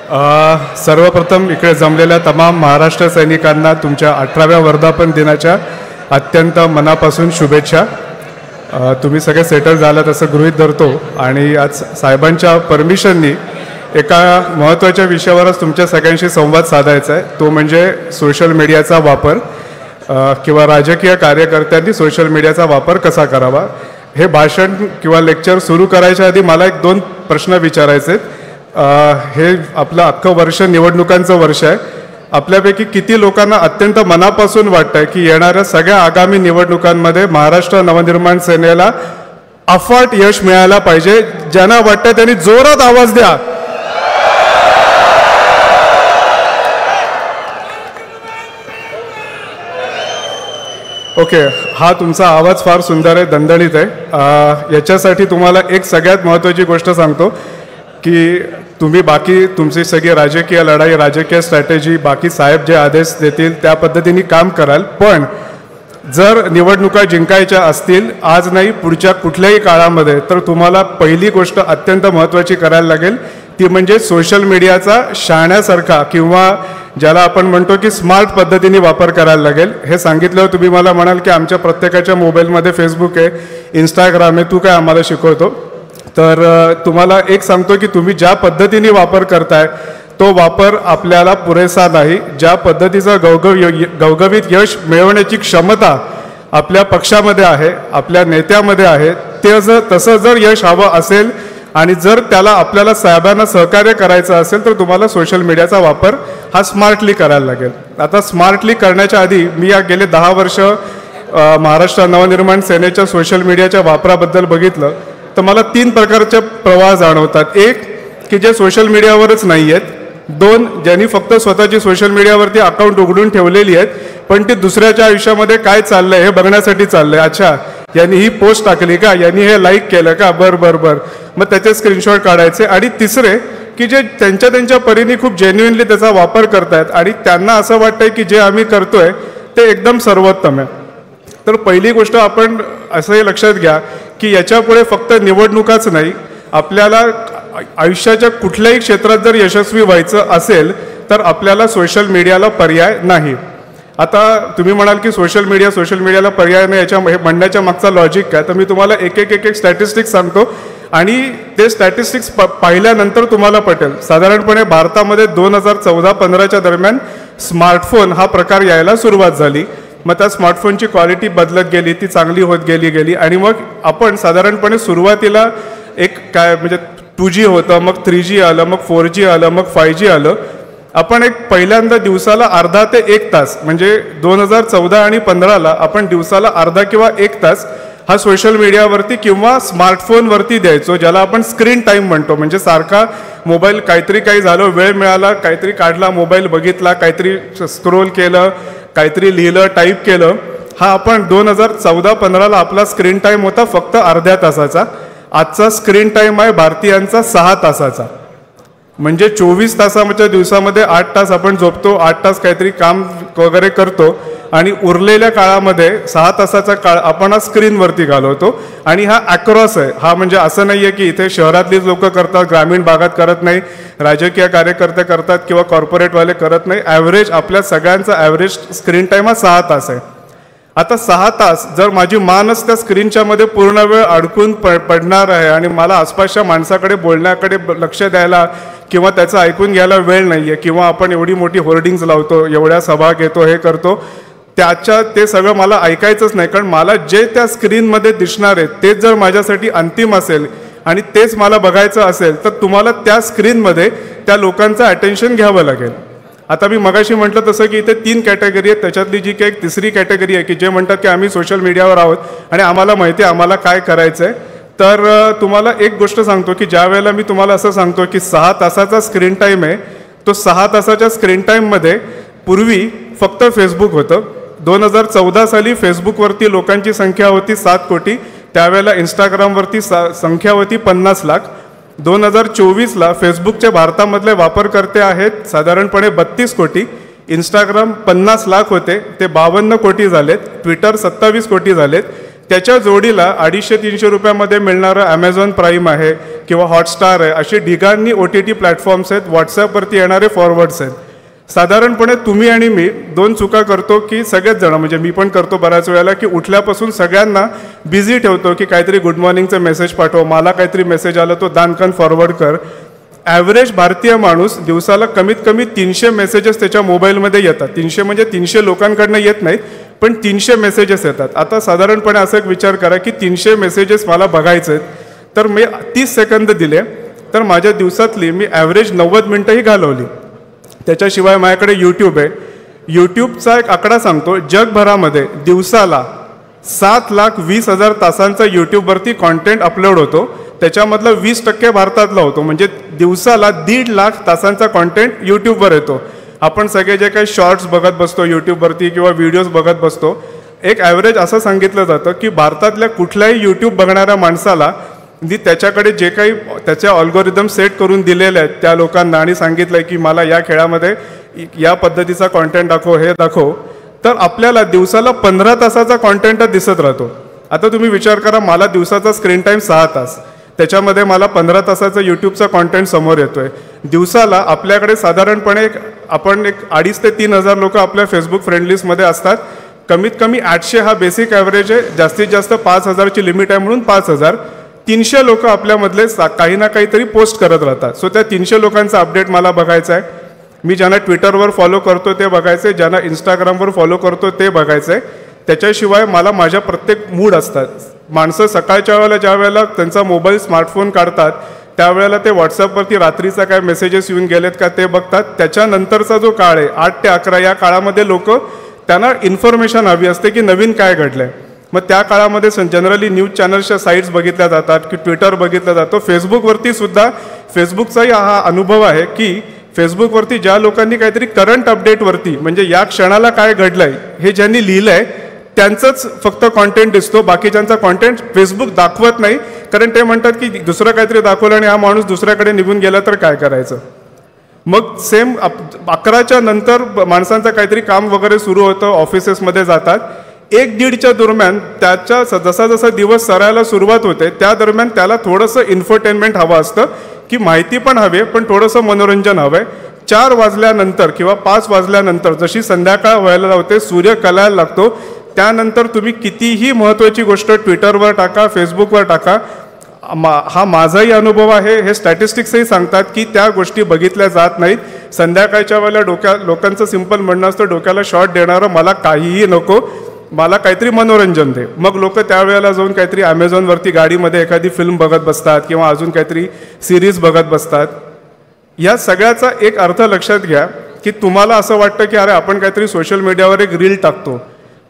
सर्वप्रथम इकडे जमलेल्या तमाम महाराष्ट्र सैनिकांना तुमच्या 18व्या वर्धापन दिनाच्या अत्यंत मनापासून शुभेच्छा. तुम्ही सगळे सेटल झालात असं गृहीत धरतो आणि आज साहेबांच्या परमिशननी एका महत्त्वाच्या विषयावरच तुमच्या सगळ्यांशी संवाद साधायचा आहे. तो म्हणजे सोशल मीडियाचा वापर किंवा राजकीय कार्यकर्त्यांनी सोशल मीडियाचा वापर कसा करावा. हे भाषण किंवा लेक्चर सुरू करायच्या आधी मला 1-2 प्रश्न विचारायचे आहेत. हे आपलं अख्खं वर्ष निवडणुकांचं वर्ष आहे. आपल्यापैकी किती लोकांना अत्यंत मनापासून वाटतंय की येणाऱ्या सगळ्या आगामी निवडणुकांमध्ये महाराष्ट्र नवनिर्माण सेनेला अफाट यश मिळायला पाहिजे? ज्यांना वाटतंय त्यांनी जोरात आवाज द्या. ओके, हा तुमचा आवाज फार सुंदर आहे, दणदणीत आहे. याच्यासाठी तुम्हाला एक सगळ्यात महत्त्वाची गोष्ट सांगतो की तुम्ही बाकी तुमची सगळी राजकीय लढाई, राजकीय स्ट्रॅटेजी, बाकी साहेब जे आदेश देतील त्या पद्धतीने काम कराल. पण जर निवडणुका जिंकायच्या असतील आज नाही पुढच्या कुठल्याही काळामध्ये, तर तुम्हाला पहिली गोष्ट अत्यंत महत्त्वाची करायला लागेल ती म्हणजे सोशल मीडियाचा शहाण्यासारखा किंवा ज्याला आपण म्हणतो की स्मार्ट पद्धतीने वापर करायला लागेल. हे सांगितल्यावर तुम्ही मला म्हणाल की आमच्या प्रत्येकाच्या मोबाईलमध्ये फेसबुक आहे, इंस्टाग्राम आहे, तू काय आम्हाला शिकवतो? तर तुम्हाला एक सांगतो की तुम्ही ज्या पद्धतीने वापर करताय तो वापर आपल्याला पुरेसा नाही. ज्या पद्धतीचं गवगवीत यश मिळवण्याची क्षमता आपल्या पक्षामध्ये आहे, आपल्या नेत्यामध्ये आहे, तसं जर यश हवं असेल आणि जर त्याला आपल्याला साहेबांना सहकार्य करायचं असेल तर तुम्हाला सोशल मीडियाचा वापर हा स्मार्टली करायला लागेल. आता स्मार्टली करण्याच्या आधी मी या गेले 10 वर्ष महाराष्ट्र नवनिर्माण सेनेच्या सोशल मीडियाच्या वापराबद्दल बघितलं तर मला 3 प्रकारचे प्रवाह जाणवतात. एक की जे सोशल मीडियावरच नाही आहेत. 2 ज्यांनी फक्त स्वतःची सोशल मीडियावरती अकाउंट उघडून ठेवलेली आहेत पण ते दुसऱ्याच्या आयुष्यामध्ये काय चाललंय हे बघण्यासाठी चाललंय. अच्छा, यांनी ही पोस्ट टाकली का, यांनी हे लाईक केलं का, बर, मग त्याचे स्क्रीनशॉट काढायचे. आणि तिसरे की जे त्यांच्या परीने खूप जेन्युइनली त्याचा वापर करतायत आणि त्यांना असं वाटतंय की जे आम्ही करतोय ते एकदम सर्वोत्तम आहे. तर पहिली गोष्ट आपण असंही लक्षात घ्या की याच्यापुढे फक्त निवडणुकाच नाही, आपल्याला आयुष्याच्या कुठल्याही क्षेत्रात जर यशस्वी व्हायचं असेल तर आपल्याला सोशल मीडियाला पर्याय नाही. आता तुम्ही म्हणाल की सोशल मीडियाला पर्याय नाही, याच्या म्हणण्याच्या मागचा लॉजिक काय? तर मी तुम्हाला एक स्टॅटिस्टिक्स सांगतो आणि ते स्टॅटिस्टिक्स पाहिल्यानंतर तुम्हाला पटेल. साधारणपणे भारतामध्ये 2014-15च्या दरम्यान स्मार्टफोन हा प्रकार यायला सुरुवात झाली. मग त्या स्मार्टफोनची क्वालिटी बदलत गेली, ती चांगली होत गेली आणि मग आपण साधारणपणे सुरुवातीला एक काय म्हणजे 2G होतं, मग 3G आलं, मग 4G आलं, मग 5G आलं. आपण एक पहिल्यांदा दिवसाला अर्धा ते 1 तास म्हणजे 2014 आणि 15ला आपण दिवसाला अर्धा किंवा 1 तास हा सोशल मीडियावरती किंवा स्मार्टफोनवरती द्यायचो, ज्याला आपण स्क्रीन टाईम म्हणतो. म्हणजे सारखा मोबाईल काही झालं, वेळ मिळाला, काहीतरी काढला, मोबाईल बघितला, काहीतरी स्क्रोल केलं, काहीतरी लिहिलं, टाईप केलं. हा आपण 2014-15ला आपला स्क्रीन टाईम होता फक्त अर्ध्या तासाचा. आजचा स्क्रीन टाईम आहे भारतीयांचा 6 तासाचा. म्हणजे 24 तासाच्या दिवसामध्ये 8 तास आपण झोपतो, 8 तास काहीतरी काम वगैरे करतो आणि उरलेल्या काळामध्ये 6 तासाचा काळ आपण हा स्क्रीनवरती घालवतो. आणि हा अक्रॉस आहे. हा म्हणजे असं नाही आहे की इथे शहरातलीच लोक करतात, ग्रामीण भागात करत नाही, राजकीय कार्यकर्ते करतात किंवा कॉर्पोरेटवाले करत नाही. ॲव्हरेज आपल्या सगळ्यांचा ॲव्हरेज स्क्रीन टाईम हा 6 तास आहे. आता 6 तास जर माझी मानच त्या स्क्रीनच्या मध्ये पूर्ण वेळ अडकून पडणार आहे आणि मला आसपासच्या माणसाकडे बोलण्याकडे लक्ष द्यायला किंवा त्याचं ऐकून घ्यायला वेळ नाही आहे किंवा आपण एवढी मोठी होर्डिंग्ज लावतो, एवढ्या सभा घेतो, हे करतो, ते सगळं मला ऐकायचंच नाही. कारण मला जे त्या स्क्रीनमध्ये दिसणार आहे तेच जर माझ्यासाठी अंतिम असेल आणि तेच मला बघायचं असेल तर तुम्हाला त्या स्क्रीनमध्ये त्या लोकांचं अटेन्शन घ्यावं लागेल. आता मी मगाशी म्हटलं तसं की इथे 3 कॅटेगरी आहेत. त्याच्यातली जी काही एक तिसरी कॅटेगरी आहे की जे म्हणतात की आम्ही सोशल मीडियावर आहोत आणि आम्हाला माहिती आहे आम्हाला काय करायचं आहे. तर तुम्हाला एक गोष्ट सांगतो की ज्या वेळेला मी तुम्हाला असं सांगतो की 6 तासाचा स्क्रीन टाईम आहे, तो 6 तासाच्या स्क्रीन टाईममध्ये पूर्वी फक्त फेसबुक होतं. 2014 साली फेसबुकवरती लोकांची संख्या होती 7 कोटी. त्यावेळेला इंस्टाग्रामवरती संख्या होती 50 लाख. 2024ला फेसबुकचे भारतामधले वापरकर्ते आहेत साधारणपणे 32 कोटी. इंस्टाग्राम 50 लाख होते, ते 52 कोटी झालेत. ट्विटर 27 कोटी झालेत. त्याच्या जोडीला 250-300 रुपयामध्ये मिळणारं ॲमेझॉन प्राईम आहे किंवा हॉटस्टार आहे, अशी ढिगांनी OTT प्लॅटफॉर्म्स आहेत, व्हॉट्सॲपवरती येणारे फॉरवर्ड्स आहेत. साधारणपणे तुम्ही आणि मी 2 चुका करतो की सगळेच जण, म्हणजे मी पण करतो बऱ्याच वेळेला, की उठल्यापासून सगळ्यांना बिझी ठेवतो की काहीतरी गुड मॉर्निंगचं मेसेज पाठव, मला काहीतरी मेसेज आला तो दानकन फॉरवर्ड कर. ॲव्हरेज भारतीय माणूस दिवसाला कमीत कमी 300 मेसेजेस त्याच्या मोबाईलमध्ये येतात. 300 म्हणजे 300 लोकांकडनं येत नाहीत, पण 300 मेसेजेस येतात. आता साधारणपणे असा एक विचार करा की 300 मेसेजेस मला बघायचे आहेत, तर मी 30 सेकंद दिले तर माझ्या दिवसातली मी ॲव्हरेज 90 मिनटंही घालवली. त्याच्याशिवाय माझ्याकडे यूट्यूब आहे. यूट्यूबचा एक आकडा सांगतो, जगभरामध्ये दिवसाला 7,20,000 तासांचा यूट्यूबवरती कॉन्टेंट अपलोड होतो. त्याच्यामधलं 20% भारतातला होतो, म्हणजे दिवसाला 1.5 लाख तासांचा कॉन्टेंट यूट्यूबवर येतो. आपण सगळे जे काही शॉर्ट्स बघत बसतो यूट्यूबवरती किंवा व्हिडिओज बघत बसतो, एक ॲव्हरेज असं सांगितलं जातं की भारतातल्या कुठल्याही यूट्यूब बघणाऱ्या माणसाला त्याच्याकडे जे काही त्याच्या अल्गोरिदम सेट करून दिलेले आहेत त्या लोकांना आणि सांगितलं आहे की मला या खेळामध्ये या पद्धतीचा कॉन्टेंट दाखव, हे दाखव, तर आपल्याला दिवसाला 15 तासाचा कॉन्टेंट दिसत राहतो. आता तुम्ही विचार करा, मला दिवसाचा स्क्रीन टाईम 6 तास, त्याच्यामध्ये मला 15 तासाचा यूट्यूबचा कॉन्टेंट समोर येतोय. दिवसाला आपल्याकडे साधारणपणे आपण 2,500 ते 3,000 लोक आपल्या फेसबुक फ्रेंड लिस्टमध्ये असतात. कमीत कमी 800 हा बेसिक ॲव्हरेज आहे, जास्तीत जास्त 5,000ची लिमिट आहे म्हणून 5,000. 300 लोक आपल्यामधले काही ना काहीतरी पोस्ट करत राहतात. सो त्या 300 लोकांचा अपडेट मला बघायचा आहे. मी ज्यांना ट्विटरवर फॉलो करतो ते बघायचं आहे, ज्यांना इंस्टाग्रामवर फॉलो करतो ते बघायचं आहे. त्याच्याशिवाय मला माझ्या प्रत्येक मूड असतात. माणसं सकाळच्या वेळेला ज्या वेळेला त्यांचा मोबाईल स्मार्टफोन काढतात त्यावेळेला ते व्हॉट्सअपवरती रात्रीचा काय मेसेजेस येऊन गेलेत का ते बघतात. त्याच्यानंतरचा जो काळ आहे 8 ते 11 या काळामध्ये लोक त्यांना इन्फॉर्मेशन हवी असते की नवीन काय घडलं आहे. मग त्या काळामध्ये जनरली न्यूज चॅनल्सच्या साईट्स बघितल्या जातात की ट्विटर बघितलं जातं. फेसबुकवरती सुद्धा फेसबुकचाही हा अनुभव आहे की फेसबुकवरती ज्या लोकांनी काहीतरी करंट अपडेटवरती म्हणजे या क्षणाला काय घडलं आहे हे ज्यांनी लिहिलं आहे त्यांचंच फक्त कॉन्टेंट दिसतो, बाकीच्यांचा कॉन्टेंट फेसबुक दाखवत नाही. कारण ते म्हणतात की दुसरं काहीतरी दाखवलं आणि हा माणूस दुसऱ्याकडे निघून गेला तर काय करायचं. मग सेम 11च्या नंतर माणसांचं काहीतरी काम वगैरे सुरू होतं, ऑफिसेसमध्ये जातात. 1-1:30च्या दरम्यान त्याच्या जसा जसा दिवस सरायला सुरुवात होते त्या दरम्यान त्याला थोडंसं इन्फोटेनमेंट हवं असतं की माहिती पण हवे पण थोडंसं मनोरंजन हवं आहे. 4 वाजल्यानंतर किंवा 5 वाजल्यानंतर जशी संध्याकाळ व्हायला लावते, सूर्य कलायला लागतो, त्यानंतर तुम्ही कितीही महत्त्वाची गोष्ट ट्विटरवर टाका, फेसबुकवर टाका, हा माझाही अनुभव आहे. हे स्टॅटिस्टिक्सही सांगतात की त्या गोष्टी बघितल्या जात नाहीत. संध्याकाळच्या वेळेला लोकांचं सिंपल म्हणणं असतं, डोक्याला शॉट देणारं मला काहीही नको, मला काहीतरी मनोरंजन दे. मग लोक त्यावेळेला जाऊन काहीतरी ॲमेझॉनवरती गाडीमध्ये एखादी फिल्म बघत बसतात किंवा अजून काहीतरी सिरीज बघत बसतात. या सगळ्याचा एक अर्थ लक्षात घ्या की तुम्हाला असं वाटतं की अरे आपण काहीतरी सोशल मीडियावर एक रील टाकतो.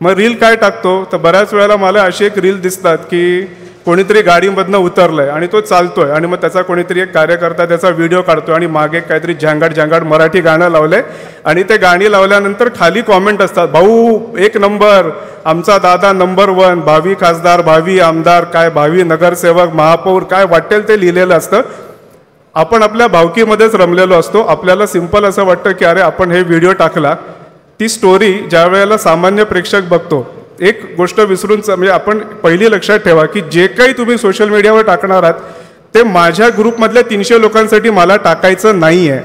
मग रील काय टाकतो तर बऱ्याच वेळेला मला अशी एक रील दिसतात की कोणीतरी गाडीमधनं उतरलंय आणि तो चालतोय आणि मग त्याचा कोणीतरी एक कार्यकर्ता त्याचा व्हिडिओ काढतोय आणि मागे काहीतरी झंगाट मराठी गाणं लावलंय आणि ते गाणी लावल्यानंतर खाली कॉमेंट असतात, भाऊ 1 नंबर, आमचा दादा नंबर 1, भावी खासदार, भावी आमदार, काय भावी नगरसेवक, महापौर, काय वाटेल ते लिहिलेलं असतं. आपण आपल्या भावकीमध्येच रमलेलो असतो. आपल्याला सिंपल असं वाटतं की अरे आपण हे व्हिडिओ टाकला. ती स्टोरी ज्या वेळेला सामान्य प्रेक्षक बघतो, एक गोष्ट विसरून म्हणजे आपण पहिली लक्षात ठेवा की जे काही तुम्ही सोशल मीडियावर टाकणार आहात ते माझ्या ग्रुपमधल्या 300 लोकांसाठी मला टाकायचं नाही आहे.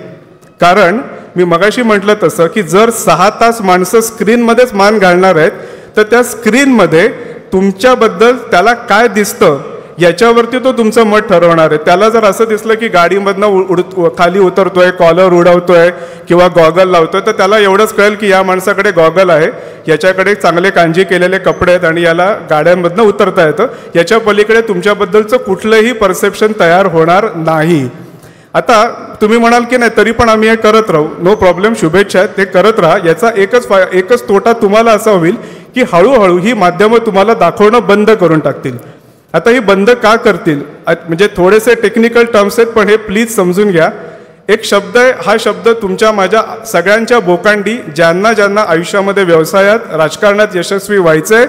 कारण मी मगाशी म्हटलं तसं की जर 6 तास माणसं स्क्रीनमध्येच मान घालणार आहेत तर त्या स्क्रीनमध्ये तुमच्याबद्दल त्याला काय दिसतं याच्यावरती तो तुमचं मत ठरवणार आहे. त्याला जर असं दिसलं की गाडीमधनं खाली उतरतोय, कॉलर उडवतोय किंवा गॉगल लावतोय तर त्याला एवढंच कळेल की या माणसाकडे गॉगल आहे, याच्याकडे चांगले कांजी केलेले कपडे आहेत आणि याला गाड्यांमधनं उतरता येतं. याच्या पलीकडे तुमच्याबद्दलचं कुठलंही परसेप्शन तयार होणार नाही. आता तुम्ही म्हणाल की नाही तरी पण आम्ही हे करत राहू, नो प्रॉब्लेम, शुभेच्छा आहेत, ते करत राहा. याचा एकच तोटा तुम्हाला असा होईल की हळूहळू ही माध्यमं तुम्हाला दाखवणं बंद करून टाकतील. आता ही बंद का करतील म्हणजे थोडेसे टेक्निकल टर्म्स आहेत पण हे प्लीज समजून घ्या. एक शब्द आहे, हा शब्द तुमच्या माझ्या सगळ्यांच्या बोकांडी ज्यांना ज्यांना आयुष्यामध्ये व्यवसायात राजकारणात यशस्वी व्हायचं आहे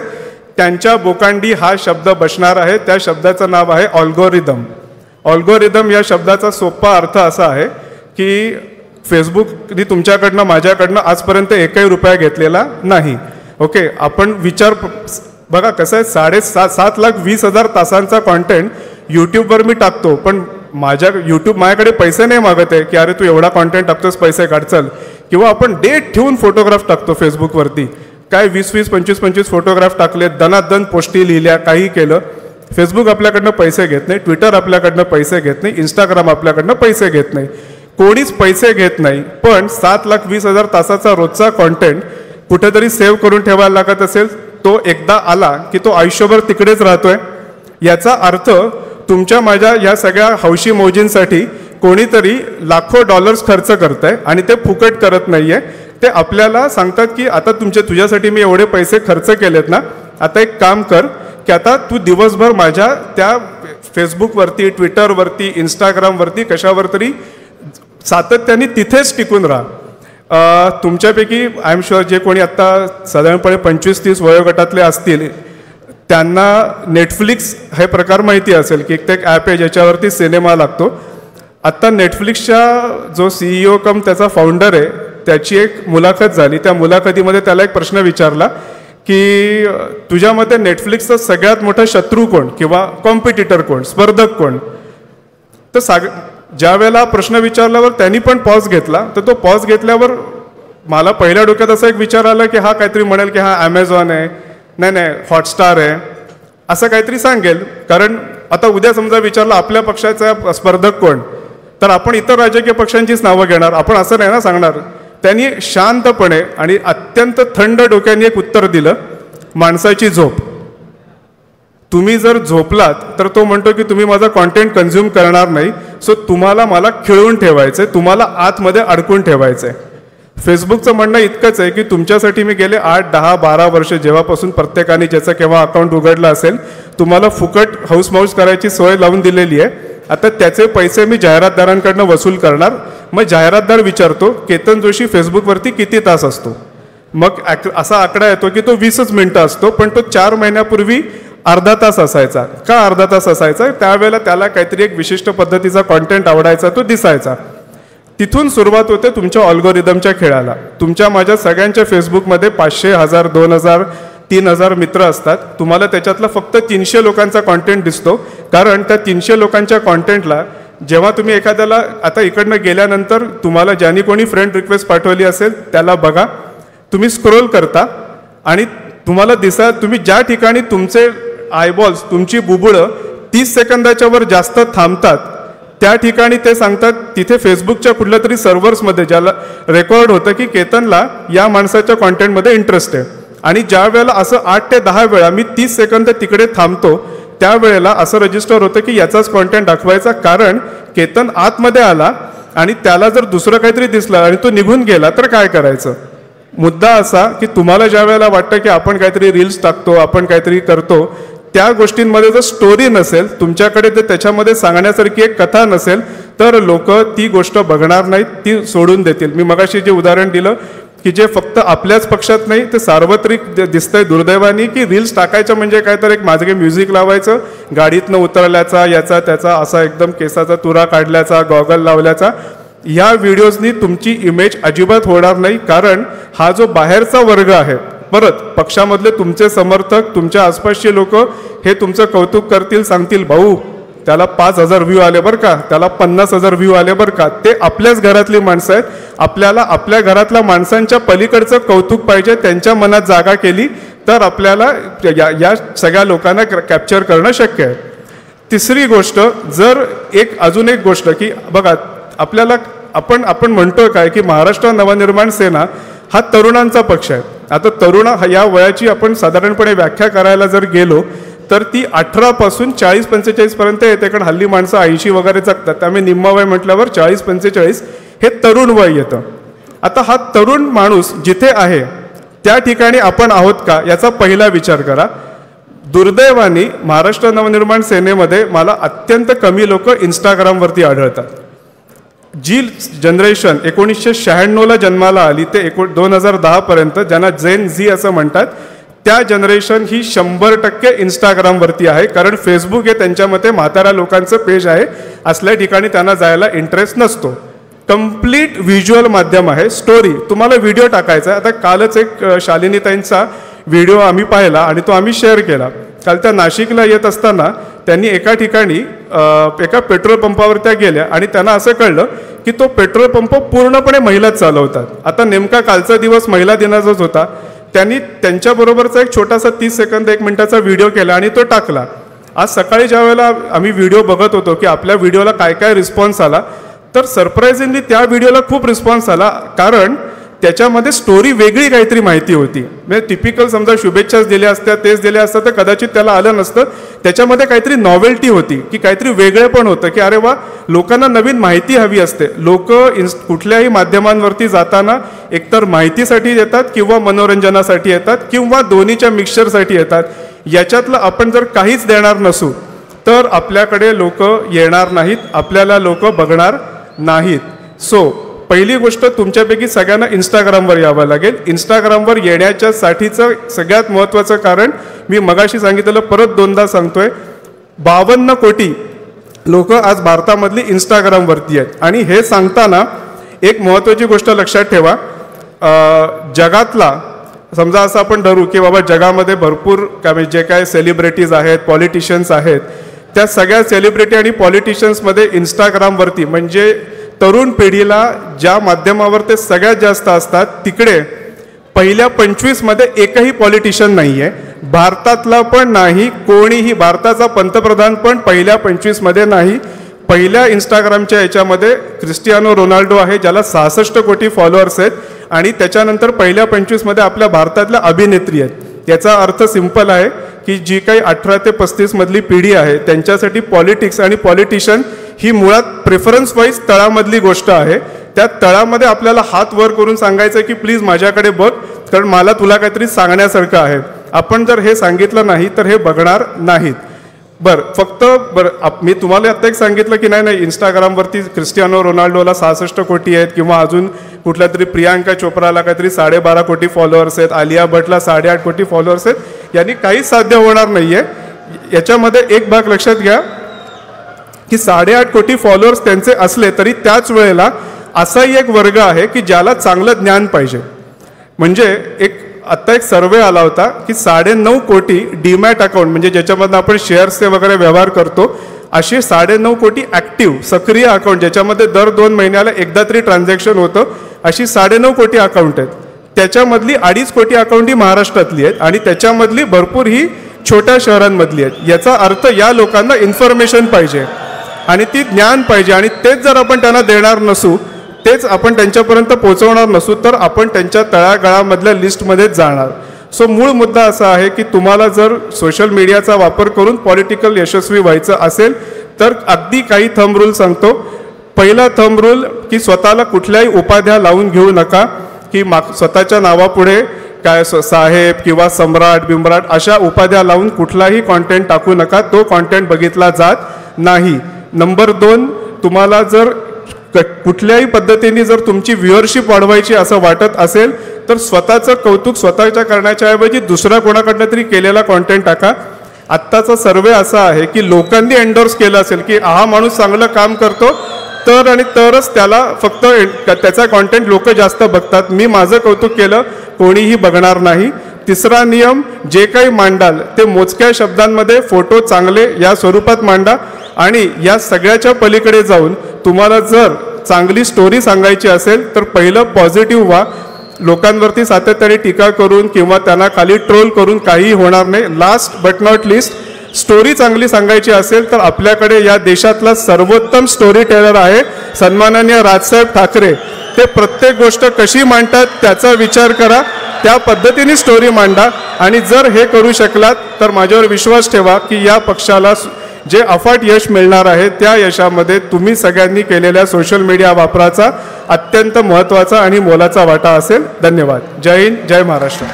त्यांच्या बोकांडी हा शब्द बसणार आहे. त्या शब्दाचं नाव आहे अल्गोरिदम. अल्गोरिदम या शब्दाचा सोपा अर्थ असा आहे की फेसबुकनी तुमच्याकडनं माझ्याकडनं आजपर्यंत 1ही रुपया घेतलेला नाही. ओके, आपण बघा कसं आहे, 7,20,000 तासांचा कॉन्टेंट यूट्यूबवर मी टाकतो, पण यूट्यूब माझ्याकडे पैसे नाही मागत आहे की अरे तू एवढा कॉन्टेंट टाकतोस, पैसे काढ चल. किंवा आपण डेट ठेवून फोटोग्राफ टाकतो फेसबुकवरती, काय 20-20, 25-25 फोटोग्राफ टाकले, दनादन पोस्टी लिहिल्या, काही केलं. फेसबुक आपल्याकडनं पैसे घेत नाही, ट्विटर आपल्याकडनं पैसे घेत नाही, इंस्टाग्राम आपल्याकडनं पैसे घेत नाही, कोणीच पैसे घेत नाही. पण 7,20,000 तासाचा रोजचा कॉन्टेंट कुठेतरी सेव्ह करून ठेवायला लागत असेल, तो एकदा आला की तो आयुष्यभर तिकडेच राहतोय. याचा अर्थ तुमच्या माझ्या या सगळ्या हौशी मौजींसाठी कोणीतरी लाखो डॉलर्स खर्च करत आहे आणि ते फुकट करत नाहीये. ते आपल्याला सांगतात की आता तुझ्यासाठी मी एवढे पैसे खर्च केलेत ना, आता एक काम कर की आता तू दिवसभर माझ्या त्या फेसबुकवरती, ट्विटरवरती, इंस्टाग्रामवरती, कशावर तरी सातत्याने तिथेच टिकून राहा. तुमच्यापैकी आय एम शुअर जे कोणी आत्ता साधारणपणे 25-30 वयोगटातले असतील त्यांना नेटफ्लिक्स हे प्रकार माहिती असेल की एक ॲप आहे ज्याच्यावरती सिनेमा लागतो. आत्ता नेटफ्लिक्सच्या जो CEO कम त्याचा फाउंडर आहे त्याची एक मुलाखत झाली. त्या मुलाखतीमध्ये त्याला एक प्रश्न विचारला की तुझ्यामध्ये नेटफ्लिक्सचा सगळ्यात मोठा शत्रू कोण किंवा कॉम्पिटिटर कोण, स्पर्धक कोण. तर ज्या वेळेला प्रश्न विचारल्यावर त्यांनी पण पॉज घेतला. तर तो पॉज घेतल्यावर मला पहिल्या डोक्यात असा एक विचार आला की हा काहीतरी म्हणेल की हा ॲमेझॉन आहे, नाही हॉटस्टार आहे, असं काहीतरी सांगेल. कारण आता उद्या समजा विचारलं आपल्या पक्षाचा स्पर्धक कोण, तर आपण इतर राजकीय पक्षांचीच नावं घेणार, आपण असं नाही ना सांगणार. त्यांनी शांतपणे आणि अत्यंत थंड डोक्याने एक उत्तर दिलं, माणसाची झोप. तुम्ही जर झोपलात तर तो म्हणतो की तुम्ही माझा कॉन्टेंट कन्झ्युम करणार नाही, सो तुम्हाला मला खिळून ठेवायचं आहे, तुम्हाला आतमध्ये अडकून ठेवायचं आहे. फेसबुकचं म्हणणं इतकंच आहे की तुमच्यासाठी मी गेले 8, 10, 12 वर्ष जेव्हापासून प्रत्येकाने ज्याचं केव्हा अकाउंट उघडलं असेल तुम्हाला फुकट हाऊसमाऊस करायची सोय लावून दिलेली आहे. आता त्याचे पैसे मी जाहिरातदारांकडनं वसूल करणार. मग जाहिरातदार विचारतो केतन जोशी फेसबुकवरती किती तास असतो, मग असा आकडा येतो की तो 20च मिनिटं असतो, पण तो 4 महिन्यापूर्वी अर्धा तास असायचा. का अर्धा तास असायचा? त्यावेळेला त्याला काहीतरी एक विशिष्ट पद्धतीचा कॉन्टेंट आवडायचा, तो दिसायचा. तिथून सुरुवात होते तुमच्या ऑल्गोरिदमच्या खेळाला. तुमच्या माझ्या सगळ्यांच्या फेसबुकमध्ये 500, 1000, 2000, 3000 मित्र असतात. तुम्हाला त्याच्यातला फक्त 300 लोकांचा कॉन्टेंट दिसतो, कारण त्या 300 लोकांच्या कॉन्टेंटला जेव्हा तुम्ही एखाद्याला आता इकडनं गेल्यानंतर तुम्हाला ज्यांनी कोणी फ्रेंड रिक्वेस्ट पाठवली असेल त्याला बघा, तुम्ही स्क्रोल करता आणि तुम्हाला तुम्ही ज्या ठिकाणी तुमचे आयबॉल्स, तुमची बुबुळं 30 सेकंदाच्या वर जास्त थांबतात त्या ठिकाणी ते सांगतात तिथे फेसबुकच्या कुठल्या तरी सर्व्हर्समध्ये ज्याला रेकॉर्ड होतं की केतनला या माणसाच्या कॉन्टेंटमध्ये इंटरेस्ट आहे. आणि ज्या वेळेला असं 8 ते 10 वेळा मी 30 सेकंद तिकडे थांबतो त्यावेळेला असं रजिस्टर होतं की याचाच कॉन्टेंट दाखवायचा, कारण केतन आतमध्ये आला आणि त्याला जर दुसरं काहीतरी दिसलं आणि तो निघून गेला तर काय करायचं. मुद्दा असा की तुम्हाला ज्या वेळेला वाटतं की आपण काहीतरी रील्स टाकतो, आपण काहीतरी करतो, त्या गोष्टींमध्ये जर स्टोरी नसेल, तुमच्याकडे जर त्याच्यामध्ये सांगण्यासारखी एक कथा नसेल तर लोक ती गोष्ट बघणार नाहीत, ती सोडून देतील. मी मगाशी जे उदाहरण दिलं की जे फक्त आपल्याच पक्षात नाही ते सार्वत्रिक दिसतंय दुर्दैवानी की रील्स टाकायचं म्हणजे काय तर एक माझे म्युझिक लावायचं, गाडीतनं उतरल्याचा, याचा त्याचा असा एकदम केसाचा तुरा काढल्याचा, गॉगल लावल्याचा, ह्या व्हिडिओजनी तुमची इमेज अजिबात होणार नाही. कारण हा जो बाहेरचा वर्ग आहे, परत पक्षामधले तुमचे समर्थक, तुमच्या आसपासचे लोक हे तुमचं कौतुक करतील, सांगतील भाऊ त्याला 5000 व्ह्यू आले बरं का, त्याला 50,000 व्ह्यू आले बरं का. ते आपल्याच घरातली माणसं आहेत. आपल्याला आपल्या घरातल्या माणसांच्या पलीकडचं कौतुक पाहिजे, त्यांच्या मनात जागा केली तर आपल्याला या सगळ्या लोकांना कॅप्चर करणं शक्य आहे. तिसरी गोष्ट, जर अजून एक गोष्ट की बघा आपल्याला आपण म्हणतोय काय की महाराष्ट्र नवनिर्माण सेना हा तरुणांचा पक्ष आहे. आता तरुण या वयाची आपण साधारणपणे व्याख्या करायला जर गेलो तर ती 18 पासून 40-45 पर्यंत येते, कारण हल्ली माणसं 80 वगैरे जगतात, त्यामुळे निम्मा वय म्हटल्यावर 40-45 हे तरुण वय येतं. आता हा तरुण माणूस जिथे आहे त्या ठिकाणी आपण आहोत का याचा पहिला विचार करा. दुर्दैवाने महाराष्ट्र नवनिर्माण सेनेमध्ये मला अत्यंत कमी लोक इंस्टाग्रामवरती आढळतात. जी जनरेशन 1996ला जन्माला आली ते 2010 पर्यंत, ज्यांना जेन झी असं म्हणतात, त्या जनरेशन ही 100% इंस्टाग्रामवरती आहे. कारण फेसबुक हे त्यांच्या मते म्हाताऱ्या लोकांचं पेज आहे, असल्या ठिकाणी त्यांना जायला इंटरेस्ट नसतो. कम्प्लीट व्हिज्युअल माध्यम आहे. स्टोरी, तुम्हाला व्हिडिओ टाकायचा आहे. आता कालच एक शालिनीताईंचा व्हिडिओ आम्ही पाहिला आणि तो आम्ही शेअर केला. काल त्या नाशिकला येत असताना त्यांनी एका ठिकाणी एका पेट्रोल पंपावर त्या गेल्या आणि त्यांना असं कळलं की तो पेट्रोल पंप पूर्णपणे महिलाच चालवतात. आता नेमका कालचा दिवस महिला दिनाचाच होता. त्यांनी त्यांच्याबरोबरचा एक छोटासा 30 सेकंद 1 मिनिटाचा व्हिडिओ केला आणि तो टाकला. आज सकाळी ज्या वेळेला आम्ही व्हिडिओ बघत होतो की आपल्या व्हिडिओला काय काय रिस्पॉन्स आला, तर सरप्रायझिंगली त्या व्हिडिओला खूप रिस्पॉन्स आला, कारण त्याच्यामध्ये स्टोरी वेगळी काहीतरी माहिती होती. म्हणजे टिपिकल समजा शुभेच्छाच दिल्या असत्या, तेच दिल्या असतं तर कदाचित त्याला आलं नसतं. त्याच्यामध्ये काहीतरी नॉवेल्टी होती, की काहीतरी वेगळं पण होतं, की अरे वा, लोकांना नवीन माहिती हवी असते. लोक कुठल्याही माध्यमांवरती जाताना एकतर माहितीसाठी येतात किंवा मनोरंजनासाठी येतात किंवा दोन्हीच्या मिक्सचरसाठी येतात. याच्यातलं आपण जर काहीच देणार नसू तर आपल्याकडे लोक येणार नाहीत, आपल्याला लोक बघणार नाहीत. सो पहिली गोष्ट, तुमच्यापैकी सगळ्यांना इंस्टाग्रामवर यावं लागेल. इंस्टाग्रामवर येण्याच्यासाठीचं सगळ्यात महत्त्वाचं कारण मी मगाशी सांगितलेलं परत 2दा सांगतोय. 52 कोटी लोक आज भारतामधली इंस्टाग्रामवरती आहेत. आणि हे सांगताना एक महत्त्वाची गोष्ट लक्षात ठेवा, जगातला समजा असं आपण धरू की बाबा जगामध्ये भरपूर जे काय सेलिब्रिटीज आहेत, पॉलिटिशियन्स आहेत, त्या सगळ्या सेलिब्रिटी आणि पॉलिटिशियन्समध्ये इंस्टाग्रामवरती म्हणजे तरुण पिढीला ज्या माध्यमावर ते सगळ्यात जास्त असतात तिकडे पहिल्या 25मध्ये एकही पॉलिटिशियन नाही आहे. भारतातला पण नाही, कोणीही. भारताचा पंतप्रधान पण पहिल्या 25मध्ये नाही. पहिल्या इंस्टाग्रामच्या याच्यामध्ये क्रिस्टियानो रोनाल्डो आहे, ज्याला 66 कोटी फॉलोअर्स आहेत. आणि त्याच्यानंतर पहिल्या 25मध्ये आपल्या भारतातल्या अभिनेत्री आहेत. याचा अर्थ सिंपल आहे की जी काही 18 ते 35 मधली पिढी आहे त्यांच्यासाठी पॉलिटिक्स आणि पॉलिटिशियन ही मुळात प्रेफरन्स वाईज तळामधली गोष्ट आहे. त्या तळामध्ये आपल्याला हात वर करून सांगायचं की प्लीज माझ्याकडे बघ, कारण मला तुला काहीतरी सांगण्यासारखं आहे. आपण जर हे सांगितलं नाही तर हे बघणार नाहीत. फक्त मी तुम्हाला आत्ता एक सांगितलं की नाही इंस्टाग्रामवरती क्रिस्टियानो रोनाल्डोला 66 कोटी आहेत किंवा अजून कुठल्या तरी प्रियांका चोप्राला काहीतरी 12.5 कोटी फॉलोअर्स आहेत, आलिया भटला 8.5 कोटी फॉलोअर्स आहेत. यांनी काहीच साध्य होणार नाही आहे. याच्यामध्ये एक भाग लक्षात घ्या की 8.5 कोटी फॉलोअर्स त्यांचे असले तरी त्याच वेळेला असाही एक वर्ग आहे की ज्याला चांगलं ज्ञान पाहिजे. म्हणजे आत्ता एक सर्वे आला होता की 9.5 कोटी डीमॅट अकाउंट, म्हणजे ज्याच्यामधून आपण शेअर्सचे वगैरे व्यवहार करतो, असे 9.5 कोटी ॲक्टिव्ह सक्रिय अकाउंट ज्याच्यामध्ये दर 2 महिन्याला एकदा तरी ट्रान्झॅक्शन होतं, अशी 9.5 कोटी अकाउंट आहेत. त्याच्यामधली 2.5 कोटी अकाउंट ही महाराष्ट्रातली आहेत आणि त्याच्यामधली भरपूर ही छोट्या शहरांमधली आहेत. याचा अर्थ या लोकांना इन्फॉर्मेशन पाहिजे आणि ती ज्ञान पाहिजे, आणि तेच जर आपण त्यांना देणार नसू, तेच आपण त्यांच्यापर्यंत पोहोचवणार नसू, तर आपण त्यांच्या तळागाळामधल्या लिस्टमध्ये जाणार. सो मूळ मुद्दा असा आहे की तुम्हाला जर सोशल मीडियाचा वापर करून पॉलिटिकल यशस्वी व्हायचं असेल तर अगदी काही थंब रूल सांगतो. पहिला थंब रूल की स्वतःला कुठल्याही उपाध्या लावून घेऊ नका, की स्वतःच्या नावापुढे काय साहेब किंवा सम्राट बिम्राट अशा उपाध्या लावून कुठलाही कॉन्टेंट टाकू नका, तो कॉन्टेंट बघितला जात नाही. नंबर 2, तुम्हाला जर कुठल्याही पद्धतीने जर तुमची व्ह्युअरशिप वाढवायची असं वाटत असेल तर स्वतःचं कौतुक स्वतःच्या करण्याच्या ऐवजी दुसऱ्या कोणाकडनं तरी केलेला कॉन्टेंट टाका. आत्ताचा सर्वे असा आहे की लोकांनी एंडोर्स केलं असेल की हा माणूस चांगलं काम करतो तर आणि तरच त्याला फक्त त्याचा कॉन्टेंट लोक जास्त बघतात. मी माझं कौतुक केलं, कोणीही बघणार नाही. तिसरा नियम, जे काही मांडाल ते मोजक्या शब्दांमध्ये, फोटो चांगले या स्वरूपात मांडा. आणि या सगळ्याच्या पलीकडे जाऊन तुम्हाला जर चांगली स्टोरी सांगायची असेल तर पहिलं पॉझिटिव्ह व्हा. लोकांवरती सातत्याने टीका करून किंवा त्यांना खाली ट्रोल करून काही होणार नाही. Last but not list, story चांगली सांगायची असेल तर आपल्याकडे या देशातला सर्वोत्तम स्टोरी टेलर आहे सन्माननीय राजसाहेब ठाकरे. ते प्रत्येक गोष्ट कशी मांडतात त्याचा विचार करा, त्या पद्धतीने स्टोरी मांडा. आणि जर हे करू शकलात तर माझ्यावर विश्वास ठेवा की या पक्षाला जे अफाट यश मिळणार आहे त्या यशामध्ये तुम्ही सगळ्यांनी केलेल्या सोशल मीडिया वापराचा अत्यंत महत्त्वाचा आणि मोलाचा वाटा असेल. धन्यवाद. जय हिंद, जय महाराष्ट्र.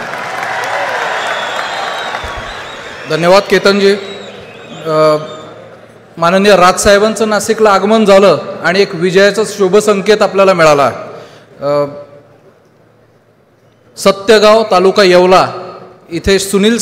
धन्यवाद केतनजी. माननीय राजसाहेबांचं नाशिकला आगमन झालं आणि एक विजयाचा शुभ संकेत आपल्याला मिळाला. सत्यगाव तालुका येवला इथे सुनील